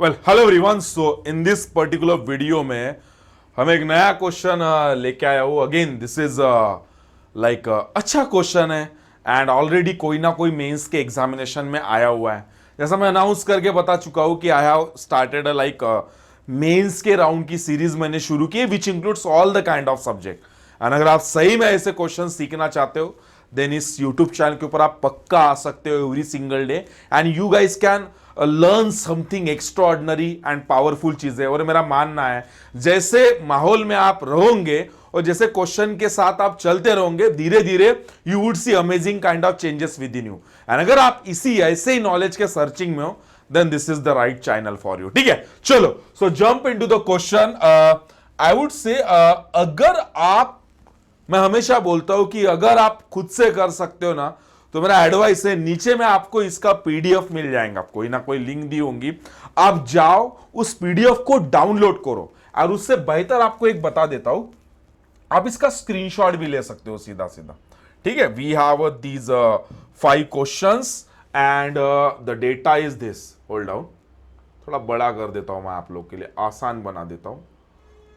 Well hello everyone. So in this particular video में हम एक नया क्वेश्चन लेके आया हूँ। अगेन दिस इज लाइक अच्छा क्वेश्चन है एंड ऑलरेडी कोई ना कोई मेंस के एग्जामिनेशन में आया हुआ है। जैसा मैं अनाउंस करके बता चुका हूँ कि I have started like mains के राउंड की सीरीज मैंने शुरू की, which includes all the kind of subject. And अगर आप सही में ऐसे क्वेश्चन सीखना चाहते हो देन इस यूट्यूब चैनल के ऊपर आप पक्का आ सकते हो every single day and you guys can learn something extraordinary and powerful चीजें। और मेरा मानना है जैसे माहौल में आप रहोगे और जैसे क्वेश्चन के साथ आप चलते रहोगे, धीरे धीरे you would see amazing kind of changes with in you. And अगर आप इसी ऐसे ही नॉलेज के सर्चिंग में हो then this is the right channel for you. ठीक है, चलो so jump into the question. I would say अगर आप, मैं हमेशा बोलता हूं कि अगर आप खुद से कर सकते हो ना तो मेरा एडवाइस है, नीचे में आपको इसका पीडीएफ मिल जाएगा, कोई ना कोई लिंक दी होंगी, आप जाओ उस पीडीएफ को डाउनलोड करो। और उससे बेहतर आपको एक बता देता हूं, आप इसका स्क्रीनशॉट भी ले सकते हो सीधा सीधा। ठीक है, we have these 5 questions and the data is this. Hold down, थोड़ा बड़ा कर देता हूं मैं आप लोग के लिए, आसान बना देता हूं।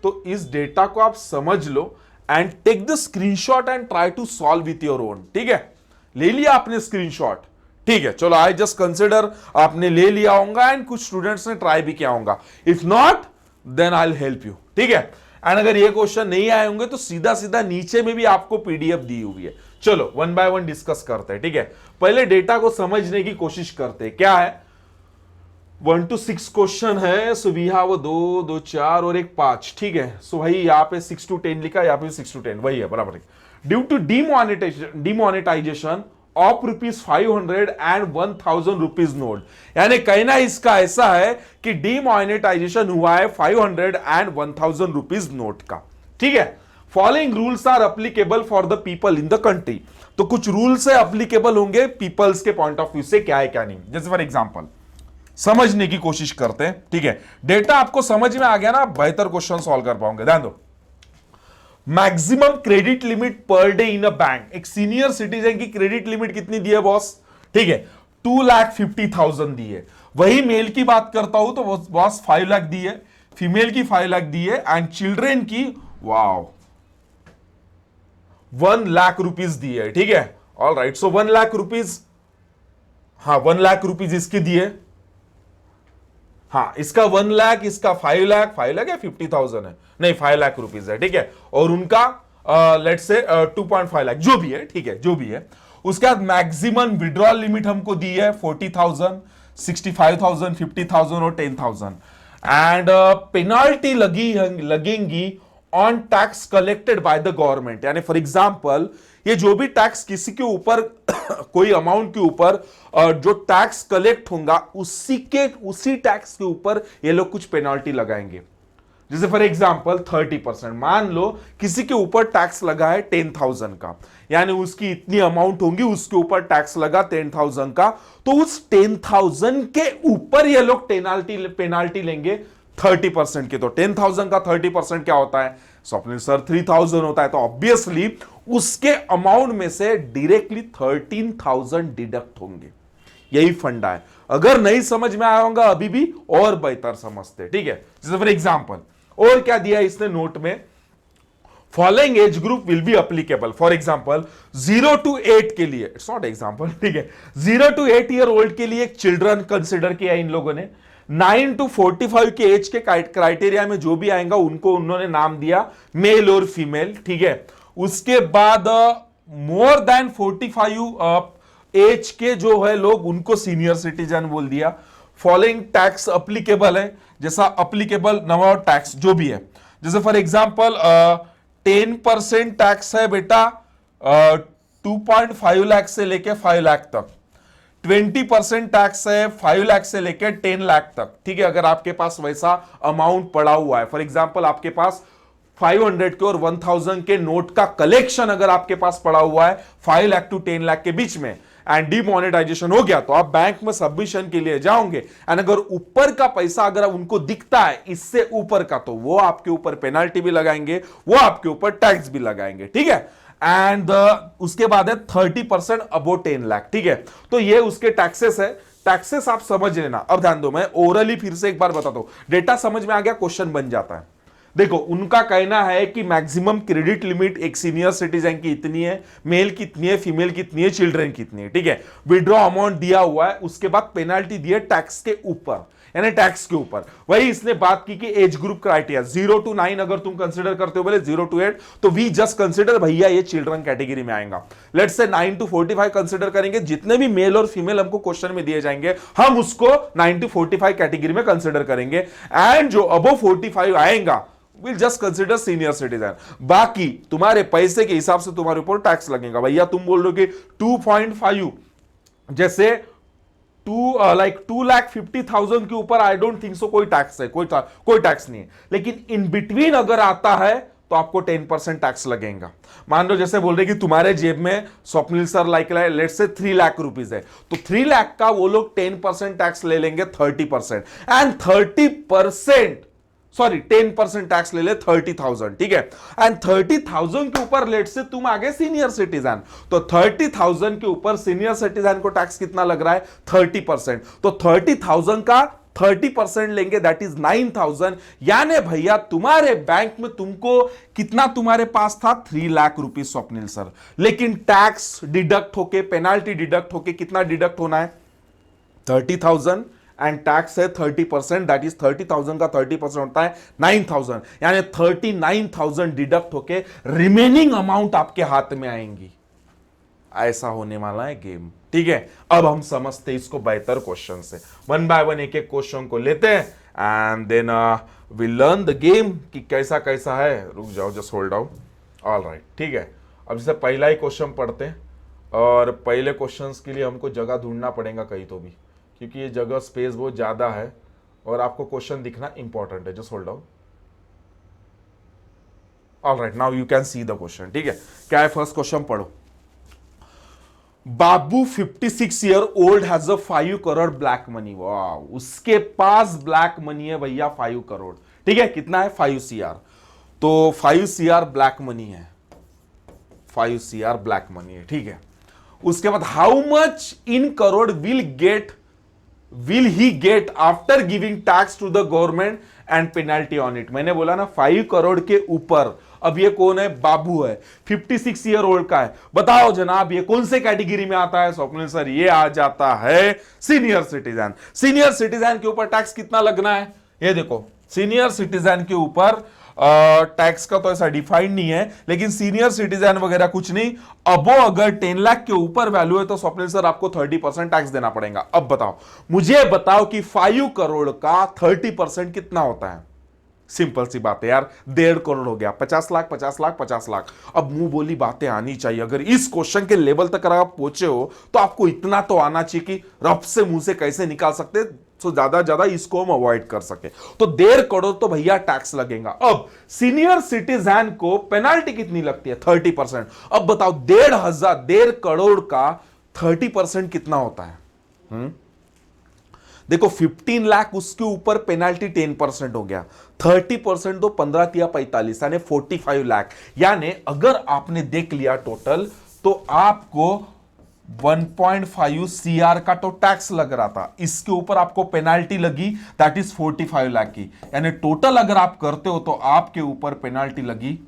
तो इस डेटा को आप समझ लो and take the screenshot and try to solve with your own. ठीक है, ले लिया आपने स्क्रीनशॉट, ठीक है, चलो आई जस्ट कंसिडर आपने ले लिया होगा एंड कुछ स्टूडेंट्स ने ट्राई भी किया होगा। If not then I will help you. ठीक है, एंड अगर ये क्वेश्चन नहीं आए होंगे तो सीधा सीधा नीचे में भी आपको पीडीएफ दी हुई है। चलो वन बाय वन डिस्कस करते हैं। ठीक है, पहले डेटा को समझने की कोशिश करते हैं। क्या है, 1 to 6 क्वेश्चन है। सो वी हैव 2, 2, 4 और एक 5। ठीक है, सो भाई यहाँ पे 6 to 10 लिखा, यहाँ पे 6 to 10 वही है, बराबर है। Due to demonetisation of ₹500 and 1000 rupees note, यानी कहना इसका ऐसा है कि डिमोनेटाइजेशन हुआ है 500 एंड 1000 रुपीज नोट का। ठीक है, following rules are applicable for the people in the country. तो कुछ रूल्स है अप्लीकेबल होंगे पीपल्स के पॉइंट ऑफ व्यू से, क्या है क्या नहीं। जैसे फॉर एग्जाम्पल समझने की कोशिश करते हैं। ठीक है, डेटा आपको समझ में आ गया ना, बेहतर क्वेश्चन सॉल्व कर पाओगे। ध्यान दो, maximum credit limit per day in a bank. एक सीनियर सिटीजन की क्रेडिट लिमिट कितनी दी है बॉस? ठीक है, 2,50,000 दी है। वही मेल की बात करता हूं तो बॉस 5 लाख दी है, फीमेल की 5 लाख दी है एंड चिल्ड्रेन की वाओ 1 लाख रुपीज दी है। ठीक है, ऑल राइट, सो 1 लाख रुपीज, हाँ 1 लाख रुपीज इसके दिए, हाँ इसका 1 लाख, इसका 5 लाख, 5 लाख या 50,000 है, नहीं 5 लाख रुपीज है। ठीक है, और उनका लेट्स से 2.5 लाख, जो भी है, ठीक है, जो भी है। उसके बाद मैक्सिमम विड्रॉल लिमिट हमको दी है 40,000, 65,000, 50,000 और 10,000 एंड पेनाल्टी लगेंगी on tax collected by the government. यानी फॉर एग्जांपल ये जो भी टैक्स किसी के ऊपर कोई अमाउंट के ऊपर जो टैक्स कलेक्ट होगा उसी टैक्स के ऊपर ये लोग कुछ पेनाल्टी लगाएंगे। जैसे फॉर एग्जांपल 30%, मान लो किसी के ऊपर टैक्स लगा है 10,000 का, यानी उसकी इतनी अमाउंट होगी, उसके ऊपर टैक्स लगा 10,000 का, तो उस 10,000 के ऊपर ये लोग पेनाल्टी लेंगे 30% के। तो 10,000 का 30% क्या होता है स्वप्निल सर? 3,000 होता है। तो ऑब्वियसली उसके अमाउंट में से डायरेक्टली 13,000 डिडक्ट होंगे। यही फंडा है। अगर नहीं समझ में आया होगा अभी भी और बेहतर समझते। ठीक है, जैसे फॉर एग्जांपल और क्या दिया इसने नोट में, following age group will be applicable. For example 0 to 8 के लिए, इट्स नॉट एग्जांपल, ठीक है, 0 to 8 ईयर ओल्ड के लिए एक चिल्ड्रन कंसिडर किया इन लोगों ने। 9 to 45 के एज के क्राइटेरिया में जो भी आएगा उनको उन्होंने नाम दिया मेल और फीमेल। ठीक है, उसके बाद मोर देन 45 एज के जो है लोग उनको सीनियर सिटीजन बोल दिया। फॉलोइंग टैक्स अप्लीकेबल है, जैसा अप्लीकेबल नंबर टैक्स जो भी है, जैसे फॉर एग्जांपल 10% टैक्स है बेटा 2.5 लाख से लेके 5 लाख तक। 20% टैक्स है 5 लाख से लेकर 10 लाख तक। ठीक है, अगर आपके पास वैसा अमाउंट पड़ा हुआ है, फॉर एग्जांपल आपके पास 500 के और 1000 के नोट का कलेक्शन अगर आपके पास पड़ा हुआ है 5 लाख टू 10 लाख के बीच में एंड डिमोनेटाइजेशन हो गया, तो आप बैंक में सबमिशन के लिए जाओगे एंड अगर ऊपर का पैसा अगर उनको दिखता है इससे ऊपर का, तो वो आपके ऊपर पेनाल्टी भी लगाएंगे, वो आपके ऊपर टैक्स भी लगाएंगे। ठीक है, एंड उसके बाद है 30% अबो 10 लाख, ठीक है। तो ये उसके टैक्सेस है, टैक्सेस आप समझ लेना। अब ध्यान दो, मैं ओरली फिर से एक बार बताता हूं, डेटा समझ में आ गया, क्वेश्चन बन जाता है। देखो उनका कहना है कि मैक्सिमम क्रेडिट लिमिट एक सीनियर सिटीजन की इतनी है, मेल कितनी है, फीमेल कितनी है, चिल्ड्रन कितनी है, ठीक है। विड्रॉ अमाउंट दिया हुआ है, उसके बाद पेनाल्टी दी है टैक्स के ऊपर, यानी टैक्स के ऊपर। वही इसने बात की कि एज ग्रुप क्राइटेरिया 0 to 9 अगर तुम कंसीडर करते हो, बोले 0 to 8, तो वी जस्ट कंसीडर भैया ये चिल्ड्रन कैटेगरी में आएगा। लेट्स से 9 to 45 कंसीडर करेंगे, जितने भी मेल और फीमेल हमको क्वेश्चन में दिए जाएंगे हम उसको 9 to 45 कैटेगरी में कंसीडर करेंगे, एंड जो अबव 45 आएगा will just consider senior citizen. बाकी तुम्हारे पैसे के हिसाब से तुम्हारे ऊपर टैक्स लगेगा। भैया तुम बोल रहे हो कि 2.5 जैसे 2,50,000 के ऊपर आई डोंट थिंक सो कोई टैक्स है, कोई टैक्स नहीं है। लेकिन इन बिटवीन अगर आता है तो आपको 10% टैक्स लगेगा। मान लो जैसे बोल रहे कि तुम्हारे जेब में Swapnil sir like let's say 3 lakh rupees है, तो 3 लाख का वो लोग 10% टैक्स ले लेंगे, 30%, एंड 10% टैक्स ले ले 30,000, ठीक है। एंड 30,000 के ऊपर लेट से तुम आगे सीनियर सिटीजन, तो 30,000 के ऊपर सीनियर सिटीजन को टैक्स कितना लग रहा है, 30%। तो 30,000 का 30% लेंगे, दैट इज 9,000। यानी भैया तुम्हारे बैंक में तुमको कितना, तुम्हारे पास था 3 लाख रुपीज स्वप्निल सर, लेकिन टैक्स डिडक्ट होके, पेनाल्टी डिडक्ट होके कितना डिडक्ट होना है, 30,000, एंड टैक्स है 30%, दैट इज 30,000 का 30% होता है 9,000, यानी 39,000 डिडक्ट होके रिमेनिंग अमाउंट आपके हाथ में आएंगी। ऐसा होने वाला है गेम, ठीक है। अब हम समझते हैं इसको बेहतर क्वेश्चन से, वन बाय वन एक एक क्वेश्चन को लेते हैं, and then we learn the game कि कैसा कैसा है। रुक जाओ, just hold down, all right, ठीक है। अब जैसे पहला ही क्वेश्चन पढ़ते हैं, और पहले क्वेश्चंस के लिए हमको जगह ढूंढना पड़ेगा कहीं तो भी, क्योंकि ये जगह स्पेस बहुत ज्यादा है और आपको क्वेश्चन दिखना इंपॉर्टेंट है। Just hold down, all right, now you can see the question, ठीक है। क्या है, फर्स्ट क्वेश्चन पढ़ो। बाबू 56 year old has a 5 crore black money. वाह, उसके पास ब्लैक मनी है भैया 5 करोड़, ठीक है। कितना है, 5 CR। तो 5 CR ब्लैक मनी है, 5 CR ब्लैक मनी है, ठीक है। उसके बाद how much in crore will he get after giving tax to the government and penalty on it. मैंने बोला ना 5 करोड़ के ऊपर। अब ये कौन है, बाबू है, 56 ईयर ओल्ड का है। बताओ जनाब ये कौन से कैटेगरी में आता है, स्वप्निल सर ये आ जाता है सीनियर सिटीजन। सीनियर सिटीजन के ऊपर टैक्स कितना लगना है, ये देखो, सीनियर सिटीजन के ऊपर टैक्स का तो ऐसा डिफाइंड नहीं है, लेकिन सीनियर सिटीजन वगैरह कुछ नहीं। अबो अगर 10 लाख के ऊपर वैल्यू है तो स्वप्निल सर आपको 30% टैक्स देना पड़ेगा। अब बताओ, मुझे बताओ कि 5 करोड़ का 30% कितना होता है। सिंपल सी बात है यार, 1.5 करोड़ हो गया, 50 लाख 50 लाख 50 लाख। अब मुंह बोली बातें आनी चाहिए। अगर इस क्वेश्चन के लेवल तक अगर आप पहुंचे हो तो आपको इतना तो आना चाहिए कि रफ से मुंह से कैसे निकाल सकते, तो ज्यादा इसको हम अवॉइड कर सके। तो 1.5 करोड़ तो भैया टैक्स लगेगा। अब सीनियर सिटीजन को पेनाल्टी कितनी लगती है, 30%। अब बताओ 1.5 करोड़ का 30% कितना होता है। देखो 15 लाख, उसके ऊपर पेनाल्टी 10% हो गया, 30% तो 15 या 45 यानी 45 लाख। यानी अगर आपने देख लिया टोटल, तो आपको 1.5 CR का तो टैक्स लग रहा था, इसके ऊपर आपको पेनाल्टी लगी, दैट इज 45 लाख की। यानी टोटल अगर आप करते हो तो आपके ऊपर पेनाल्टी लगी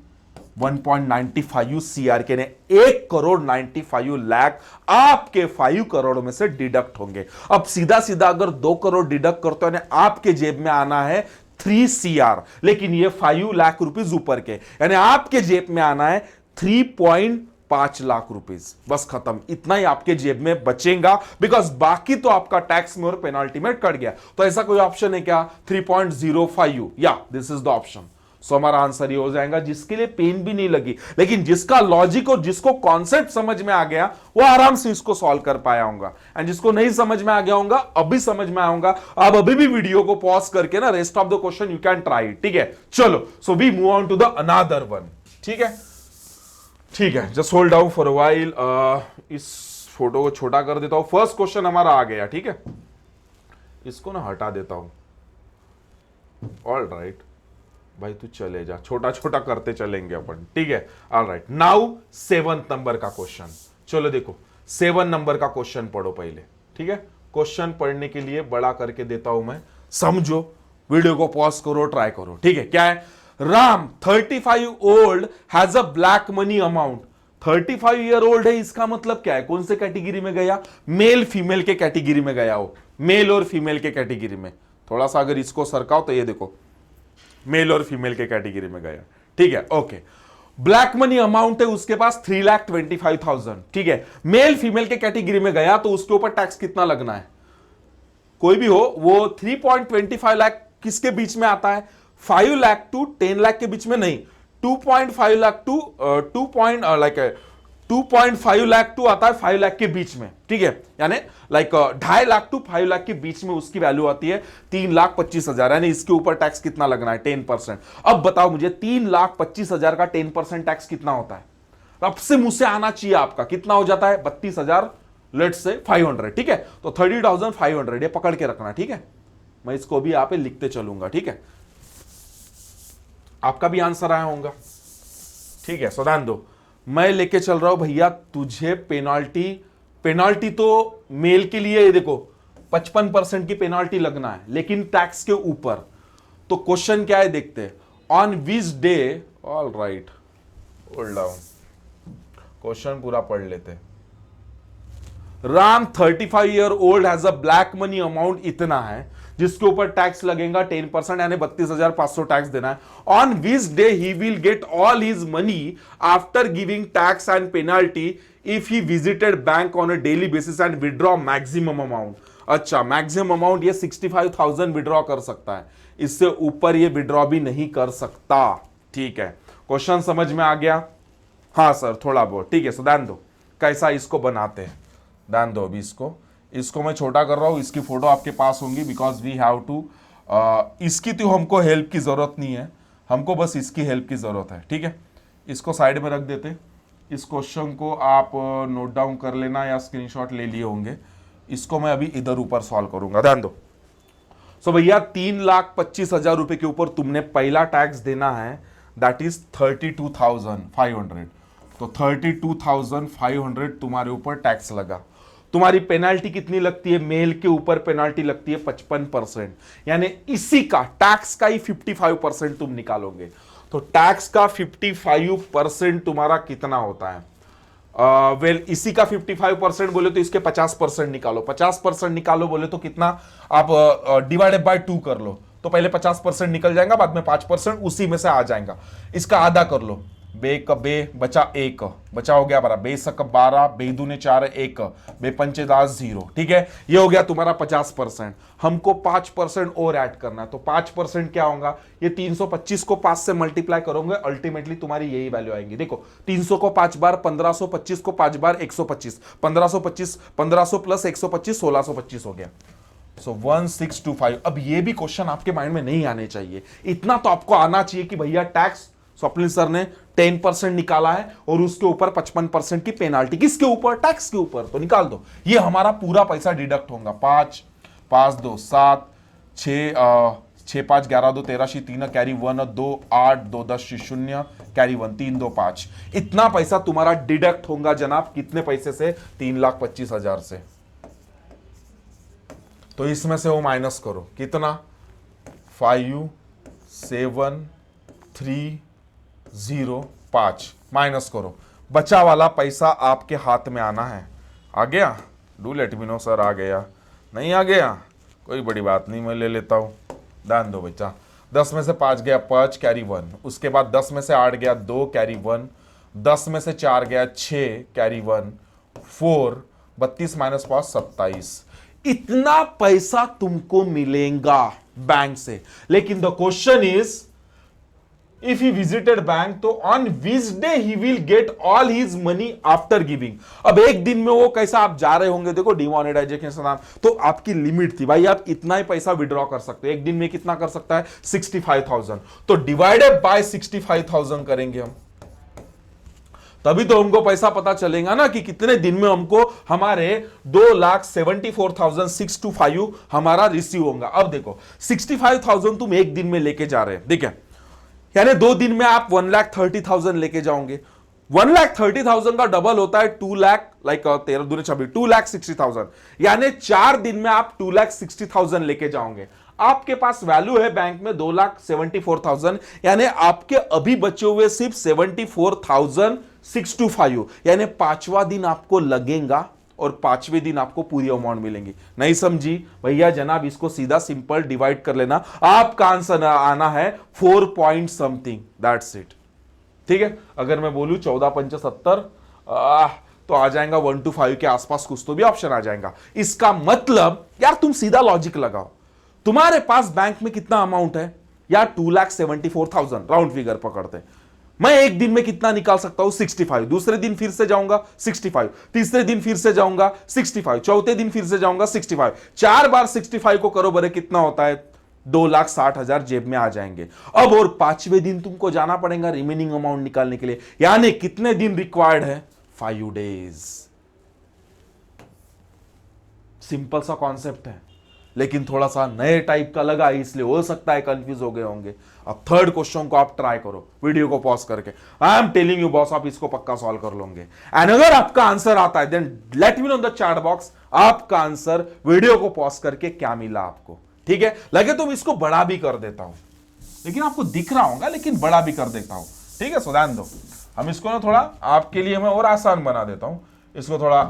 1.95 CR के, ने 1 करोड़ 95 लाख आपके 5 करोड़ में से डिडक्ट होंगे। अब सीधा सीधा अगर 2 करोड़ डिडक्ट करते हो, आपके जेब में आना है 3 CR, लेकिन ये 5 लाख रुपीज ऊपर के, यानी आपके जेब में आना है 3.5 लाख रुपीज। बस खत्म, इतना ही आपके जेब में बचेगा, बिकॉज बाकी तो आपका टैक्स में और पेनाल्टी में कट गया। तो ऐसा कोई ऑप्शन है क्या, 3.05? या दिस इज द ऑप्शन। सो हमारा आंसर ये हो जाएगा, जिसके लिए पेन भी नहीं लगी, लेकिन जिसका लॉजिक और जिसको कॉन्सेप्ट समझ में आ गया वो आराम से इसको सॉल्व कर पाया होगा। एंड जिसको नहीं समझ में आ गया होगा, अभी समझ में आऊंगा, आप अभी भी वीडियो को पॉज करके ना rest of the question you can try, ठीक है। चलो, so we move on to the another one, ठीक है, ठीक है। Just hold down for a while, इस फोटो को छोटा कर देता हूं। फर्स्ट क्वेश्चन हमारा आ गया, ठीक है, इसको ना हटा देता हूं, ऑल राइट। भाई तू चले जा, छोटा छोटा करते चलेंगे अपन, ठीक है। ऑलराइट, नाउ 7th नंबर का क्वेश्चन। चलो देखो 7 नंबर का क्वेश्चन पढ़ो पहले, ठीक है। क्वेश्चन पढ़ने के लिए बड़ा करके देता हूं मैं, समझो, वीडियो को पॉज करो, ट्राई करो, ठीक है। क्या है? Ram 35 old has a black money amount. 35 year old है, इसका मतलब क्या है? कौन से कैटेगरी में गया? मेल फीमेल के कैटेगरी में गया हो, मेल और फीमेल के कैटेगरी में। थोड़ा सा अगर इसको सरकाओ तो ये देखो, मेल और फीमेल के कैटेगरी में गया, ठीक है। ओके, ब्लैक मनी अमाउंट है उसके पास 3,25,000, ठीक है। मेल फीमेल के कैटेगरी में गया तो उसके ऊपर टैक्स कितना लगना है? कोई भी हो, वो 3.25 लाख किसके बीच में आता है? 5 लाख टू 10 लाख के बीच में नहीं, 2.5 लाख टू 2.5 लाख टू आता है 5 लाख के बीच में, ठीक है। यानी 2.5 लाख टू 5 लाख के बीच में उसकी वैल्यू आती है 3,25,000, यानी इसके ऊपर टैक्स कितना लगना है? 10%। अब बताओ मुझे 3,25,000 का 10% टैक्स कितना होता है? अब से मुझसे आना चाहिए आपका, कितना हो जाता है? 32,000 लेट्स से 500, ठीक है। तो 30,500 ये पकड़ के रखना, ठीक है। मैं इसको भी यहां पे लिखते चलूंगा, ठीक है। आपका भी आंसर आया होगा, ठीक है। ध्यान दो, मैं लेके चल रहा हूं भैया तुझे पेनाल्टी तो मेल के लिए देखो 55% की पेनाल्टी लगना है, लेकिन टैक्स के ऊपर। तो क्वेश्चन क्या है देखते हैं, on which day, all right, hold down, question पूरा पढ़ लेते हैं। Ram 35 year old has a black money amount इतना है जिसके ऊपर टैक्स लगेगा 10%, यानी 32,500 टैक्स देना है। On which day he will get all his money after giving tax and penalty if he visited bank on a daily basis and withdraw maximum amount. अच्छा, maximum amount ये 65,000 विड्रॉ कर सकता है, इससे ऊपर ये विड्रॉ भी नहीं कर सकता, ठीक है। क्वेश्चन समझ में आ गया? हाँ सर थोड़ा बहुत, ठीक है। सो ध्यान दो कैसा इसको बनाते हैं, ध्यान दो। अभी इसको मैं छोटा कर रहा हूं, इसकी फोटो आपके पास होंगी, बिकॉज वी हैव टू, इसकी तो हमको हेल्प की जरूरत नहीं है, हमको बस इसकी हेल्प की जरूरत है, ठीक है। इसको साइड में रख देते। इस क्वेश्चन को आप नोट डाउन कर लेना या स्क्रीनशॉट ले लिए होंगे। इसको मैं अभी इधर ऊपर सॉल्व करूंगा, ध्यान दो। सो भैया 3,25,000 रुपए के ऊपर तुमने पहला टैक्स देना है, दैट इज 32,500। तो 32,500 तुम्हारे ऊपर टैक्स लगा। तुम्हारी पेनाल्टी कितनी लगती है? मेल के ऊपर पेनाल्टी लगती है 55%, यानी इसी का टैक्स का ही 55% तुम निकालोगे। तो टैक्स का 55% तुम्हारा कितना होता है? इसी का 55% बोले तो इसके 50% निकालो, 50% निकालो बोले तो कितना? आप डिवाइडेड बाय 2 कर लो, तो पहले 50% निकल जाएगा, बाद में 5% उसी में से आ जाएगा। इसका आधा कर लो, बे का बे बचा 1, बचा हो गया 12, बे सक 12, बे दूने 4 1, बे पंचे 10 0, ठीक है। ये हो गया तुम्हारा 50%। हमको 5% और ऐड करना है, तो 5% क्या होगा? ये 325 को 5 से मल्टीप्लाई करोगे, अल्टीमेटली तुम्हारी यही वैल्यू आएगी। देखो 300 को 5 बार, 1525 को 5 बार 125, 1500 प्लस 125 1625 हो गया। सो 1625। अब ये भी क्वेश्चन आपके माइंड में नहीं आने चाहिए, इतना तो आपको आना चाहिए कि भैया टैक्स स्वप्निल सर ने 10% निकाला है और उसके ऊपर 55% की पेनाल्टी, किसके ऊपर? टैक्स के ऊपर। तो निकाल दो, ये हमारा पूरा पैसा डिडक्ट होगा। 5 5 2 7 6 6 5 11 2 13 3 कैरी 1 2 8 2 10 0 कैरी 1 3 2 5। इतना पैसा तुम्हारा डिडक्ट होगा जनाब। कितने पैसे से? 3,25,000 से। तो इसमें से वो माइनस करो, कितना? 5 7 3 0 5 माइनस करो, बचा वाला पैसा आपके हाथ में आना है। आ गया? Do let me know sir. आ गया? नहीं आ गया? कोई बड़ी बात नहीं, मैं ले लेता हूं। ध्यान दो बच्चा, 10 में से 5 गया 5 कैरी 1, उसके बाद 10 में से 8 गया 2 कैरी 1, 10 में से 4 गया 6 कैरी 1 4, 32 माइनस 5 27। इतना पैसा तुमको मिलेगा बैंक से। लेकिन the question is if he visited bank, तो on which day he will get all his money after giving। अब एक दिन में वो कैसा आप जा रहे होंगे, देखो डिमोनेटाइजेशन, तो आपकी लिमिट थी भाई, आप इतना ही पैसा विड्रॉ कर सकते हो। एक दिन में कितना कर सकता है? 65,000। तो डिवाइडेड बाय 65,000 करेंगे हम, तभी तो हमको पैसा पता चलेगा ना कि कितने दिन में हमको हमारे 2,74,625 हमारा रिसीव होगा। अब देखो 65,000 तुम एक दिन में लेके जा रहे हैं, देखिए यानी 2 दिन में आप 1,30,000 लेके जाओगे। 1,30,000 का डबल होता है 2 लाख, लाइक 13 दूनी 26, 2,60,000, यानी 4 दिन में आप 2,60,000 लेके जाओगे। आपके पास वैल्यू है बैंक में 2,74,000, यानी आपके अभी बचे हुए सिर्फ 74,625, यानी 5वां दिन आपको लगेगा और 5वें दिन आपको पूरी अमाउंट मिलेंगी। नहीं समझी भैया जनाब, इसको सीधा सिंपल डिवाइड कर लेना, आपका आंसर आना है 4 पॉइंट समथिंग, दैट्स इट। ठीक है, अगर मैं बोलूं 14 पंच 70 तो आ जाएगा 1 to 5 के आसपास कुछ तो भी ऑप्शन आ जाएगा। इसका मतलब यार तुम सीधा लॉजिक लगाओ, तुम्हारे पास बैंक में कितना अमाउंट है यार, 2,74,000 राउंड फिगर पकड़ते। मैं एक दिन में कितना निकाल सकता हूं 65, दूसरे दिन फिर से जाऊंगा 65, तीसरे दिन फिर से जाऊंगा 65, चौथे दिन फिर से जाऊंगा 65, 4 बार 65 को करो बरे कितना होता है 2,60,000 जेब में आ जाएंगे। अब और 5वें दिन तुमको जाना पड़ेगा रिमेनिंग अमाउंट निकालने के लिए, यानी कितने दिन रिक्वायर्ड है 5 डेज। सिंपल सा कॉन्सेप्ट है लेकिन थोड़ा सा नए टाइप का लगा, इसलिए हो सकता है कंफ्यूज हो गए होंगे। अब थर्ड क्वेश्चन को आप ट्राई करो वीडियो को पॉज करके, I am telling you boss, आप इसको पक्का सॉल्व कर लोगे। एंड अगर आपका आंसर आता है then let me know in the chat box आपका आंसर वीडियो को पॉज करके क्या मिला आपको। ठीक है, लगे तो मैं इसको बड़ा भी कर देता हूं, लेकिन आपको दिख रहा होगा, लेकिन बड़ा भी कर देता हूं। ठीक है, सुधान दो, हम इसको ना थोड़ा आपके लिए मैं और आसान बना देता हूं, इसको थोड़ा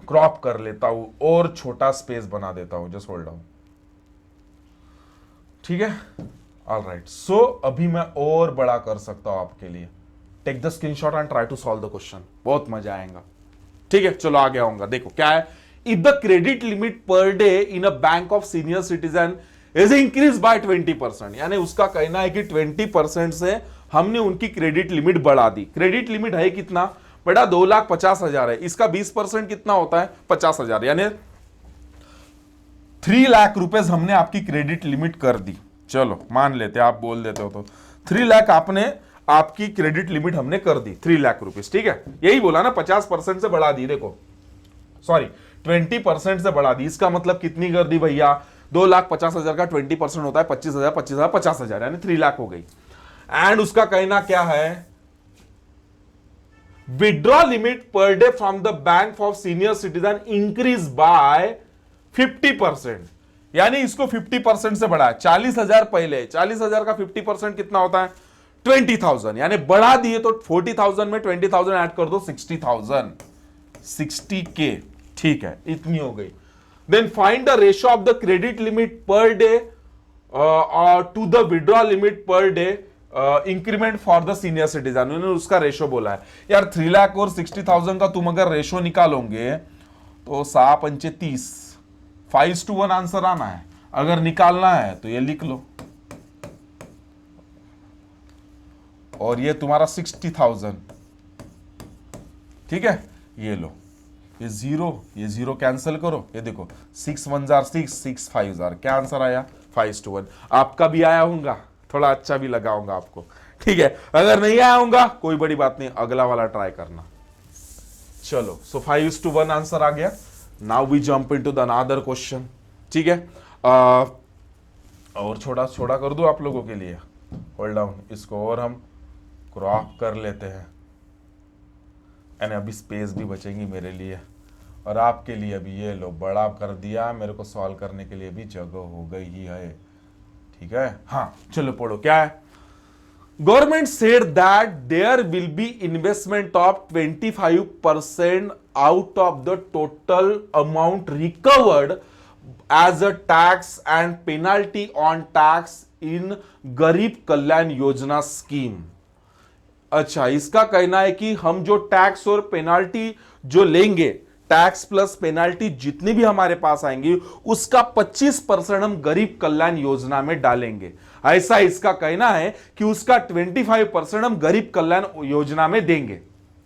क्रॉप कर लेता हूं और छोटा स्पेस बना देता हूं, जस्ट होल्ड डाउन। ठीक है, ऑलराइट, सो अभी मैं और बड़ा कर सकता हूं आपके लिए। Take the screenshot and try to solve the question, बहुत मजा आएगा। ठीक है, चलो आगे आऊंगा। देखो क्या है, if the credit limit per day in a bank of senior citizen is increase by 20%, यानी उसका कहना है कि 20% से हमने उनकी क्रेडिट लिमिट बढ़ा दी। क्रेडिट लिमिट है कितना बेटा 2,50,000 है, इसका 20% कितना होता है 50,000, यानी 3 लाख रुपए हमने आपकी क्रेडिट लिमिट कर दी। चलो मान लेते, आप बोल देते हो तो 3 लाख आपने आपकी क्रेडिट लिमिट हमने कर दी 3 लाख रुपीस। ठीक है, यही बोला ना, 50% से बढ़ा दी, देखो सॉरी 20% से बढ़ा दी, इसका मतलब कितनी कर दी भैया 2,50,000 का 20% होता है 25,000, 25,000, 50,000, यानी 3 लाख हो गई। एंड उसका कहना क्या है, withdraw limit per day from the bank of senior citizen increase by 50%, यानी इसको 50% से बढ़ाया। 40,000 पहले, 40,000 का 50% कितना होता है 20,000, यानी बढ़ा दिए तो 40,000 में 20,000 ऐड कर दो 60,000, 60K। ठीक है, इतनी हो गई। Then find the ratio of the credit limit per day to the withdraw limit per day increment for the senior citizen, उन्होंने उसका रेशो बोला है। यार 3 लाख और 60,000 का तुम अगर रेशो निकालोगे तो 6 पंचे 30, 5:1 आंसर आना है। अगर निकालना है तो ये लिख लो, और ये तुम्हारा 60,000। ठीक है, ये लो, ये जीरो कैंसिल करो, ये देखो 6 1 जार 6, 6 5 जार, क्या आंसर आया 5:1। आपका भी आया होगा, थोड़ा अच्छा भी लगाऊंगा आपको। ठीक है, अगर नहीं आया होगा कोई बड़ी बात नहीं, अगला वाला ट्राई करना। चलो, सो 5:1 आंसर आ गया। Now we jump into the another question. ठीक है, और छोटा छोटा कर दूं आप लोगों के लिए, होल्ड डाउन, इसको और हम क्रॉप कर लेते हैं, एंड अभी स्पेस भी बचेंगी मेरे लिए और आपके लिए भी। ये लो, बड़ा कर दिया, मेरे को सॉल्व करने के लिए भी जगह हो गई ही है। ठीक है, हाँ चलो पढ़ो, क्या है। Government said that there will be investment of 25% out of the total amount recovered as a tax and penalty on tax in Garib Kalyan योजना स्कीम। अच्छा, इसका कहना है कि हम जो टैक्स और पेनाल्टी जो लेंगे, टैक्स प्लस पेनाल्टी जितनी भी हमारे पास आएंगी, उसका 25% हम गरीब कल्याण योजना में डालेंगे। ऐसा इसका कहना है कि उसका 25% हम गरीब कल्याण योजना में देंगे।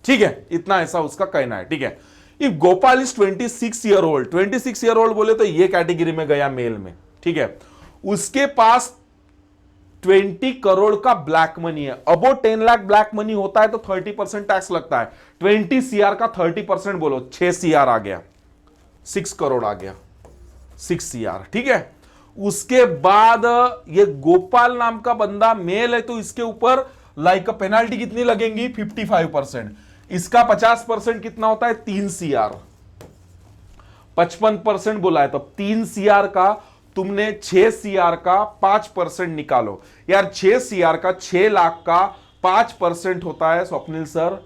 ठीक है, इतना ऐसा उसका कहना है। ठीक है, if Gopal is 26 year old, 26 year old बोले तो ये कैटेगरी में गया मेल में। ठीक है, उसके पास 20 करोड़ का ब्लैक मनी है। अबो 10 लाख ब्लैक मनी होता है तो 30% टैक्स लगता है। 20 CR का 30% बोलो, 6 CR आ गया, 6 करोड़ आ गया, 6 CR। ठीक है, उसके बाद ये गोपाल नाम का बंदा मेल है, तो इसके ऊपर लाइक पेनाल्टी कितनी लगेंगी 55%। इसका 50% कितना होता है 3 CR, 55% बोला है, तो 3 CR का तुमने 6 CR का 5% निकालो यार। 6 CR का 6 लाख का 5% होता है स्वप्निल सर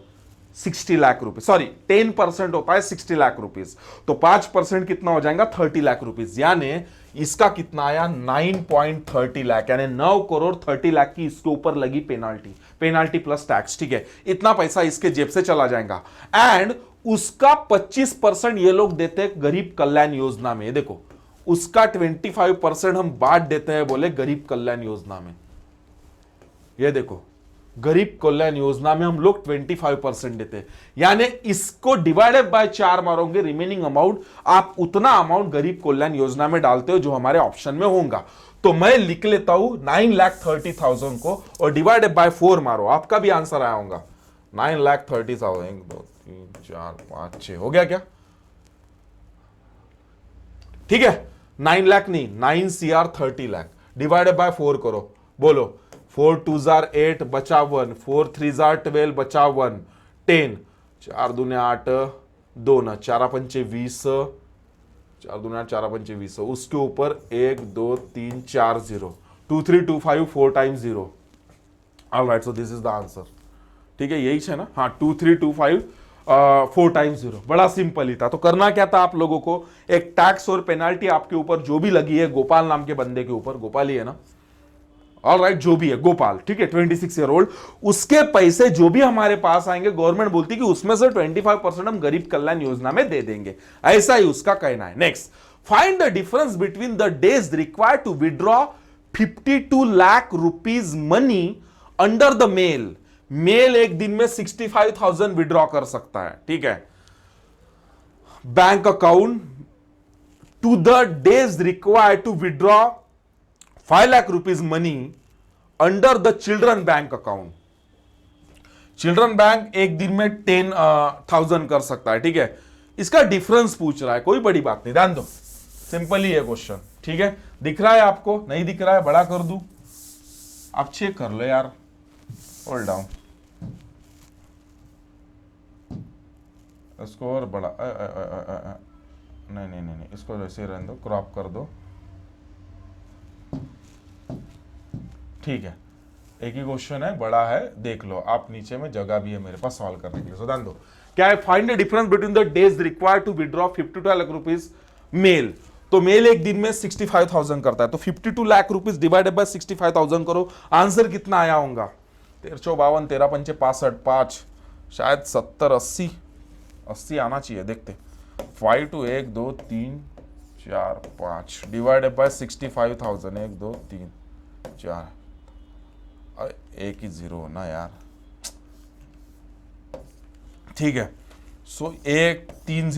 60 लाख रुपए, सॉरी 10% होता है 60 लाख रुपीज, तो 5% कितना हो जाएगा 30 लाख रुपीज, यानी इसका कितना आया 9.30 लाख, यानी 9 करोड़ 30 लाख की इसके ऊपर लगी पेनाल्टी प्लस टैक्स। ठीक है, इतना पैसा इसके जेब से चला जाएगा। एंड उसका 25% ये लोग देते हैं गरीब कल्याण योजना में। देखो उसका 25% हम बांट देते हैं बोले गरीब कल्याण योजना में। ये देखो गरीब कल्याण योजना में हम लोग 25% देते हैं, यानी इसको डिवाइडेड बाय 4 मारोगे, रिमेनिंग अमाउंट आप उतना अमाउंट गरीब कल्याण योजना में डालते हो जो हमारे ऑप्शन में होगा। तो मैं लिख लेता हूं 9,30,000 को और डिवाइडेड बाय 4 मारो, आपका भी आंसर आया होगा 9,30,000। 1 2 3 4 5 6 हो गया क्या? ठीक है, 9 लाख नहीं 9 CR 30 लाख डिवाइडेड बाय 4 करो, बोलो 4 2 8 बचा 1, 4 3 12 बचा 1, 10, 4 दूने 8 2 ना 4 पंचे 20, 4 दूने 8 4 पंचे 20, उसके ऊपर 1 2 3 4 0, 2 3 2 5 4 times 0। Alright, so this is the answer. ठीक है, यही है ना? हाँ, 2 3 2 5 4 टाइम्स 0, बड़ा सिंपल ही था। तो करना क्या था आप लोगों को, एक टैक्स और पेनाल्टी आपके ऊपर जो भी लगी है गोपाल नाम के बंदे के ऊपर, गोपाल ही है ना? ऑलराइट, जो भी है गोपाल, ठीक है 26 ईयर ओल्ड, उसके पैसे जो भी हमारे पास आएंगे गवर्नमेंट बोलती कि उसमें से 25% हम गरीब कल्याण योजना में दे देंगे, ऐसा ही उसका कहना है। Next, find the difference between the days required to withdraw 52 lakh rupees money under the male. Male एक दिन में 65,000 विड्रॉ कर सकता है, ठीक है, bank account to the days required to withdraw 5 lakh rupees money under the children bank account. Children bank एक दिन में 10,000 कर सकता है, ठीक है। इसका डिफरेंस पूछ रहा है, कोई बड़ी बात नहीं, ध्यान दो, सिंपल ही है क्वेश्चन, ठीक है। दिख रहा है आपको? नहीं दिख रहा है, बड़ा कर दूं? आप चेक कर लो यार, होल्ड डाउन, इसको और बड़ा नहीं नहीं नहीं, इसको वैसे रहने दो, क्रॉप कर दो, ठीक है। एक ही क्वेश्चन है, बड़ा है, देख लो आप, नीचे में जगह भी है मेरे पास सॉल्व करने के लिए। ध्यान दो, क्या है, find the difference between the days required to withdraw 52 lakh rupees male. तो मेल एक दिन में 65,000 करता है, तो 52 लाख रुपीज डिवाइडेड बाय 65,000 करो, आंसर कितना आया होगा? 1352 13 पंचे 65 5, शायद 70 80 आना चाहिए, देखते। 5 2 1 2 3 4 5 डिवाइडेड बाय 65,000, 1 2 3 4, एक ही 0 ना यार, ठीक है। सो 1 3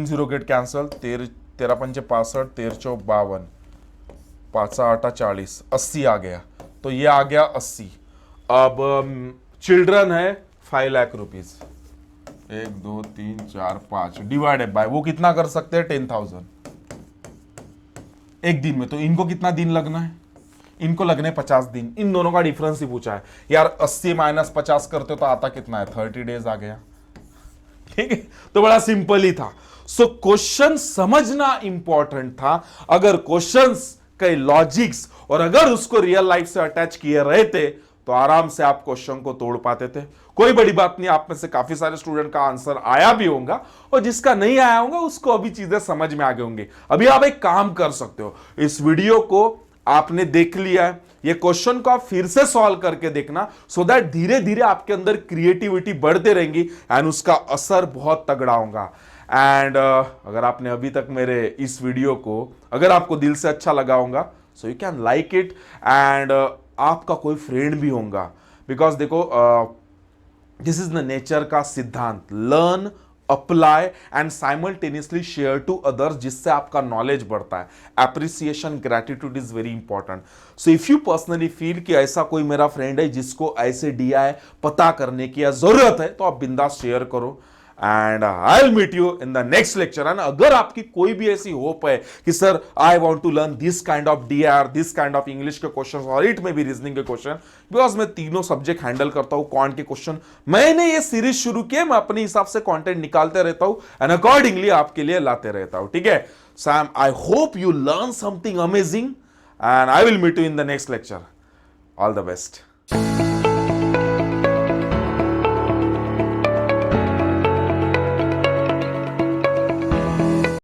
0 गेट कैंसल, 13 पंचे 65, 13 चौ 52, 5 8 40, 80 आ गया, तो ये आ गया 80। अब चिल्ड्रन है 5 लाख रुपीज, 1 2 3 4 5 डिवाइडेड बाय, वो कितना कर सकते हैं 10,000 एक दिन में, तो इनको कितना दिन लगना है? इनको लगने 50 दिन। इन दोनों का डिफरेंस ही पूछा है यार, 80 माइनस 50 करते तो आता कितना है? 30 डेज आ गया, ठीक है। तो बड़ा सिंपल ही था। सो क्वेश्चन समझना इंपॉर्टेंट था। अगर क्वेश्चंस के लॉजिक्स और अगर उसको रियल लाइफ से अटैच किए रहते तो आराम से आप क्वेश्चन को तोड़ पाते थे। कोई बड़ी बात नहीं, आप में से काफी सारे स्टूडेंट का आंसर आया भी होगा और जिसका नहीं आया होगा उसको अभी चीजें समझ में आ गई होंगी। अभी आप एक काम कर सकते हो, इस वीडियो को आपने देख लिया है, ये क्वेश्चन को आप फिर से सॉल्व करके देखना, सो दैट धीरे धीरे आपके अंदर क्रिएटिविटी बढ़ते रहेंगी एंड उसका असर बहुत तगड़ा होगा। एंड अगर आपने अभी तक मेरे इस वीडियो को अगर आपको दिल से अच्छा लगा होगा, so you can like it and आपका कोई फ्रेंड भी होगा, बिकॉज देखो दिस इज द नेचर का सिद्धांत, learn apply and simultaneously share to others, जिससे आपका नॉलेज बढ़ता है। Appreciation, gratitude is very important. So if you personally feel कि ऐसा कोई मेरा फ्रेंड है जिसको ऐसे DI पता करने की जरूरत है, तो आप बिंदास शेयर करो and I will meet you in the next lecture. And अगर आपकी कोई भी ऐसी होप है कि sir I want to learn this kind of DR, this kind of English के क्वेश्चन और इट में भी रीजनिंग के क्वेश्चन, बिकॉज मैं तीनों सब्जेक्ट हैंडल करता हूं, क्वांट के क्वेश्चन मैंने ये सीरीज शुरू किया, मैं अपने हिसाब से कंटेंट निकालते रहता हूं एंड अकॉर्डिंगली आपके लिए लाते रहता हूं। ठीक है सैम, I hope you learn something amazing and I will meet you in the next lecture. All the best.